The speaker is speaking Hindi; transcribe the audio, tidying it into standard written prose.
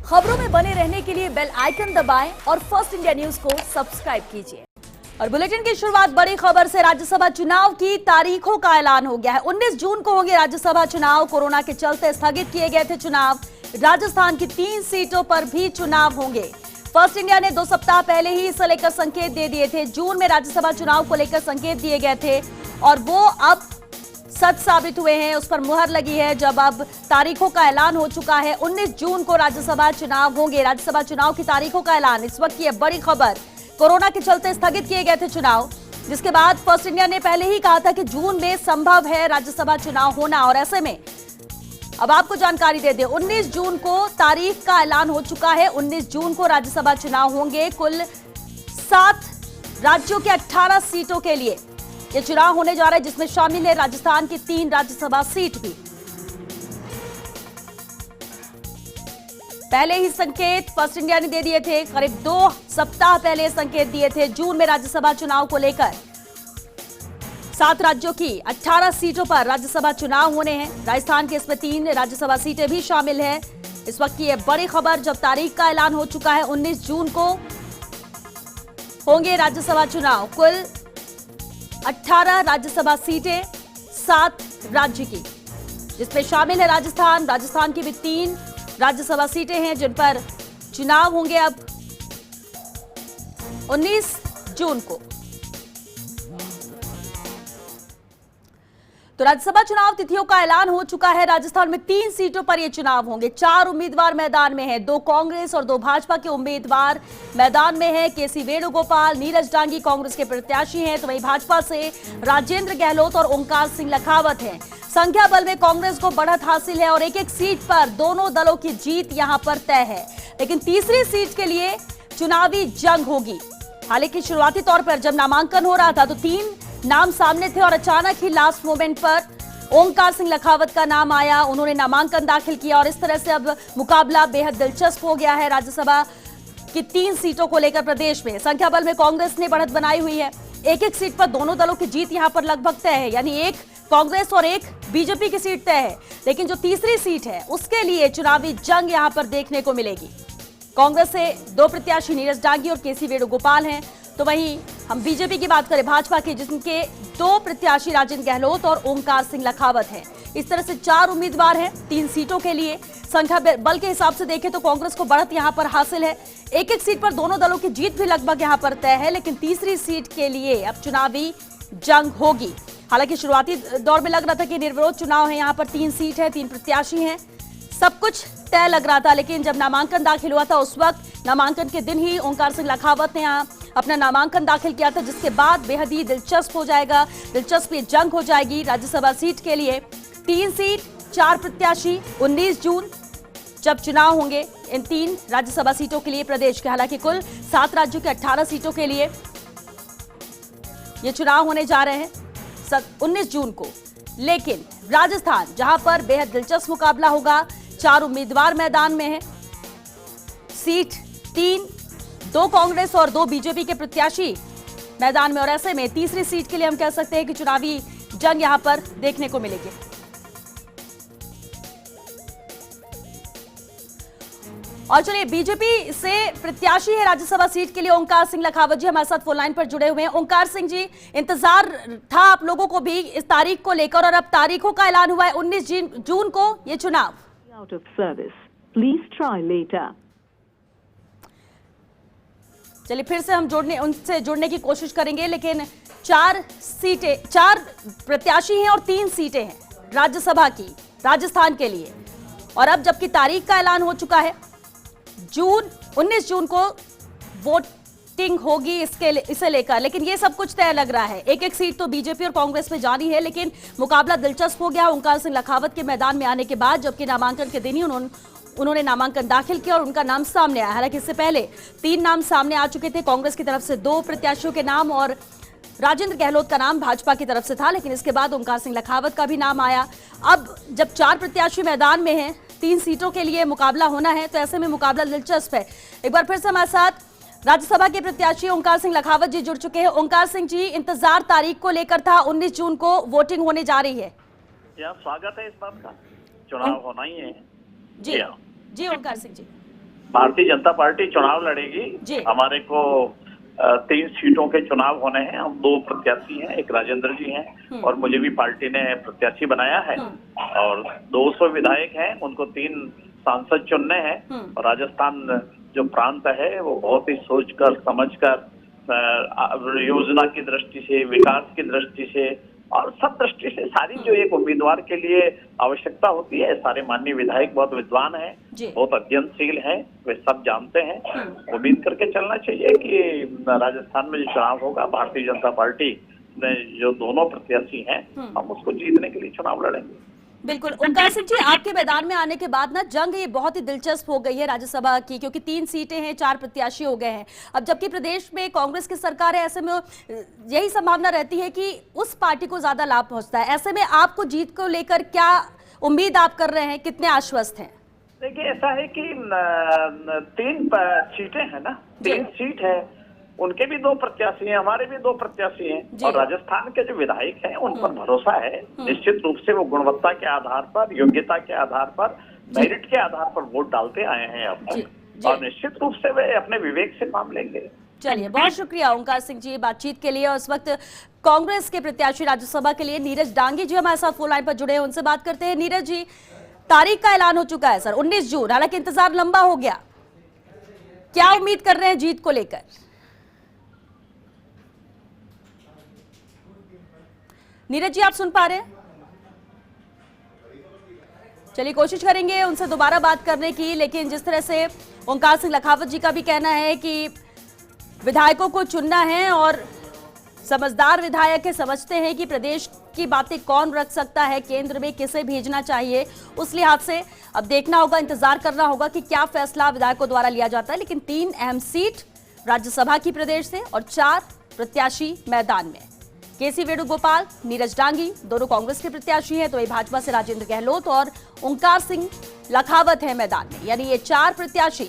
खबरों में बने रहने के लिए बेल आइकन दबाएं और फर्स्ट इंडिया न्यूज को सब्सक्राइब कीजिए। और बुलेटिन की शुरुआत बड़ी खबर से। राज्यसभा चुनाव की तारीखों का ऐलान हो गया है। 19 जून को होंगे राज्यसभा चुनाव। कोरोना के चलते स्थगित किए गए थे चुनाव। राजस्थान की 3 सीटों पर भी चुनाव होंगे। फर्स्ट इंडिया ने 2 सप्ताह पहले ही इसे लेकर संकेत दे दिए थे। जून में राज्यसभा चुनाव को लेकर संकेत दिए गए थे और वो अब सच साबित हुए हैं। उस पर मुहर लगी है जब अब तारीखों का ऐलान हो चुका है। 19 जून को राज्यसभा चुनाव होंगे। राज्यसभा चुनाव की तारीखों का ऐलान। इस वक्त की बड़ी खबर, कोरोना के चलते स्थगित किए गए थे चुनाव, जिसके बाद फर्स्ट इंडिया ने पहले ही कहा था कि जून में संभव है राज्यसभा चुनाव होना। और ऐसे में अब आपको जानकारी दे दें, 19 जून को तारीख का ऐलान हो चुका है। 19 जून को राज्यसभा चुनाव होंगे। कुल 7 राज्यों के 18 सीटों के लिए ये चुनाव होने जा रहा है, जिसमें शामिल है राजस्थान की 3 राज्यसभा सीट भी। पहले ही संकेत फर्स्ट इंडिया ने दे दिए थे। करीब 2 सप्ताह पहले संकेत दिए थे। जून में राज्यसभा चुनाव को लेकर 7 राज्यों की 18 सीटों पर राज्यसभा चुनाव होने हैं। राजस्थान के इसमें 3 राज्यसभा सीटें भी शामिल है। इस वक्त की यह बड़ी खबर, जब तारीख का ऐलान हो चुका है। 19 जून को होंगे राज्यसभा चुनाव। कुल 18 राज्यसभा सीटें 7 राज्य की, जिसमें शामिल है राजस्थान। राजस्थान की भी 3 राज्यसभा सीटें हैं जिन पर चुनाव होंगे अब 19 जून को। तो राज्यसभा चुनाव तिथियों का ऐलान हो चुका है। राजस्थान में 3 सीटों पर ये चुनाव होंगे। 4 उम्मीदवार मैदान में हैं। 2 कांग्रेस और 2 भाजपा के उम्मीदवार मैदान में हैं। केसी वेणुगोपाल, नीरज डांगी कांग्रेस के प्रत्याशी हैं, तो वहीं भाजपा से राजेंद्र गहलोत और ओंकार सिंह लखावत हैं। संख्या बल में कांग्रेस को बढ़त हासिल है और एक-एक सीट पर दोनों दलों की जीत यहां पर तय है। लेकिन तीसरी सीट के लिए चुनावी जंग होगी। हालांकि शुरुआती तौर पर जब नामांकन हो रहा था तो 3 नाम सामने थे और अचानक ही लास्ट मोमेंट पर ओंकार सिंह लखावत का नाम आया। उन्होंने नामांकन दाखिल किया और इस तरह से अब मुकाबला बेहद दिलचस्प हो गया है। राज्यसभा की 3 सीटों को लेकर प्रदेश में संख्या बल में कांग्रेस ने बढ़त बनाई हुई है। एक-एक सीट पर दोनों दलों की जीत यहां पर लगभग तय है, यानी एक कांग्रेस और एक बीजेपी की सीट तय है। लेकिन जो तीसरी सीट है उसके लिए चुनावी जंग यहां पर देखने को मिलेगी। कांग्रेस से 2 प्रत्याशी नीरज डांगी और केसी वेणुगोपाल हैं, तो वहीं हम बीजेपी की बात करें भाजपा की, जिनके 2 प्रत्याशी राजेंद्र गहलोत और ओंकार सिंह लखावत हैं। इस तरह से 4 उम्मीदवार हैं 3 सीटों के लिए। संख्या बल के हिसाब से देखें तो कांग्रेस को बढ़त यहां पर हासिल है। एक-एक सीट पर दोनों दलों की जीत भी लगभग यहां पर तय है। लेकिन तीसरी सीट के लिए अब चुनावी जंग होगी। हालांकि शुरुआती दौर में लग रहा था कि निर्विरोध चुनाव है, यहां पर 3 सीट है, 3 प्रत्याशी हैं, सब कुछ तय लग रहा था। लेकिन जब नामांकन दाखिल हुआ था उस वक्त नामांकन के दिन ही ओंकार सिंह लखावत ने यहां अपना नामांकन दाखिल किया था, जिसके बाद बेहद ही दिलचस्प हो जाएगा। दिलचस्प ये जंग हो जाएगी राज्यसभा सीट के लिए। 3 सीट, 4 प्रत्याशी, 19 जून जब चुनाव होंगे इन 3 राज्यसभा सीटों के लिए प्रदेश के। हालांकि कुल 7 राज्यों के 18 सीटों के लिए ये चुनाव होने जा रहे हैं 19 जून को। लेकिन राजस्थान, जहां पर बेहद दिलचस्प मुकाबला होगा, 4 उम्मीदवार मैदान में हैं, सीट 3, 2 कांग्रेस और 2 बीजेपी के प्रत्याशी मैदान में। और ऐसे में तीसरी सीट के लिए हम कह सकते हैं कि चुनावी जंग यहां पर देखने को मिलेगी। और चलिए, बीजेपी से प्रत्याशी है राज्यसभा सीट के लिए ओंकार सिंह लखावत जी हमारे साथ फोन लाइन पर जुड़े हुए हैं। ओंकार सिंह जी, इंतजार था आप लोगों को भी इस तारीख को लेकर और अब तारीखों का ऐलान हुआ है 19 जून को ये चुनाव। चलिए फिर से हम उनसे जुड़ने की कोशिश करेंगे। लेकिन 4 प्रत्याशी हैं और 3 सीटें हैं राज्यसभा की राजस्थान के लिए। और अब जबकि तारीख का ऐलान हो चुका है, 19 जून को वोटिंग होगी इसे लेकर। लेकिन ये सब कुछ तय लग रहा है। एक-एक सीट तो बीजेपी और कांग्रेस में जानी है, लेकिन मुकाबला दिलचस्प हो गया ओंकार सिंह लखावत के मैदान में आने के बाद, जबकि नामांकन के दिन ही उन्होंने नामांकन दाखिल किया और उनका नाम सामने आया। हालांकि इससे पहले 3 नाम सामने आ चुके थे। कांग्रेस की तरफ से 2 प्रत्याशियों के नाम और राजेंद्र गहलोत का नाम भाजपा की तरफ से था, लेकिन इसके बाद ओंकार सिंह लखावत का भी नाम आया। अब जब 4 प्रत्याशी मैदान में हैं, 3 सीटों के लिए मुकाबला होना है, तो ऐसे में मुकाबला दिलचस्प है। एक बार फिर से हमारे साथ राज्यसभा के प्रत्याशी ओंकार सिंह लखावत जी जुड़ चुके हैं। ओंकार सिंह जी, इंतजार तारीख को लेकर था, 19 जून को वोटिंग होने जा रही है। स्वागत है इस बात का, चुनाव होना ही है जी। जी ओंकार सिंह जी, भारतीय जनता पार्टी चुनाव लड़ेगी। हमारे को 3 सीटों के चुनाव होने हैं। हम 2 प्रत्याशी हैं, एक राजेंद्र जी हैं और मुझे भी पार्टी ने प्रत्याशी बनाया है और 200 विधायक हैं, उनको 3 सांसद चुनने हैं। और राजस्थान जो प्रांत है वो बहुत ही सोचकर समझकर योजना की दृष्टि से, विकास की दृष्टि से और सब दृष्टि से सारी जो एक उम्मीदवार के लिए आवश्यकता होती है, सारे माननीय विधायक बहुत विद्वान हैं, बहुत अध्ययनशील हैं, वे सब जानते हैं। उम्मीद करके चलना चाहिए कि राजस्थान में जो चुनाव होगा, भारतीय जनता पार्टी ने जो दोनों प्रत्याशी हैं, हम उसको जीतने के लिए चुनाव लड़ेंगे। बिल्कुल। ओंकार सिंह जी, आपके मैदान में आने के बाद ना जंग ये बहुत ही दिलचस्प हो गई है राज्यसभा की, क्योंकि 3 सीटें हैं, 4 प्रत्याशी हो गए हैं। अब जबकि प्रदेश में कांग्रेस की सरकार है, ऐसे में यही संभावना रहती है कि उस पार्टी को ज्यादा लाभ पहुंचता है। ऐसे में आपको जीत को लेकर क्या उम्मीद आप कर रहे हैं, कितने आश्वस्त हैं? देखिए, ऐसा है कि 3 सीटें हैं ना, 3 सीट है, उनके भी 2 प्रत्याशी हैं, हमारे भी 2 प्रत्याशी हैं और राजस्थान के जो विधायक हैं उन पर भरोसा है। निश्चित रूप से वो गुणवत्ता के आधार पर, योग्यता के आधार पर, मेरिट के आधार पर वोट डालते आए हैं अब तक और निश्चित रूप से वे अपने विवेक से काम लेंगे। चलिए, बहुत शुक्रिया ओंकार सिंह जी बातचीत के लिए। और इस वक्त कांग्रेस के प्रत्याशी राज्यसभा के लिए नीरज डांगी जी हमारे साथ फोन लाइन पर जुड़े हैं, उनसे बात करते हैं। नीरज जी, तारीख का ऐलान हो चुका है सर, 19 जून, हालांकि इंतजार लंबा हो गया, क्या उम्मीद कर रहे हैं जीत को लेकर? नीरज जी, आप सुन पा रहे हैं? चलिए, कोशिश करेंगे उनसे दोबारा बात करने की, लेकिन जिस तरह से ओंकार सिंह लखावत जी का भी कहना है कि विधायकों को चुनना है और समझदार विधायक है, समझते हैं कि प्रदेश की बातें कौन रख सकता है, केंद्र में किसे भेजना चाहिए, उस लिहाज से अब देखना होगा, इंतजार करना होगा कि क्या फैसला विधायकों द्वारा लिया जाता है। लेकिन 3 अहम सीट राज्यसभा की प्रदेश से और 4 प्रत्याशी मैदान में। केसी वेणुगोपाल, नीरज डांगी दोनों कांग्रेस के प्रत्याशी हैं, तो ये भाजपा से राजेंद्र गहलोत और ओंकार सिंह लखावत है मैदान में। यानी ये 4 प्रत्याशी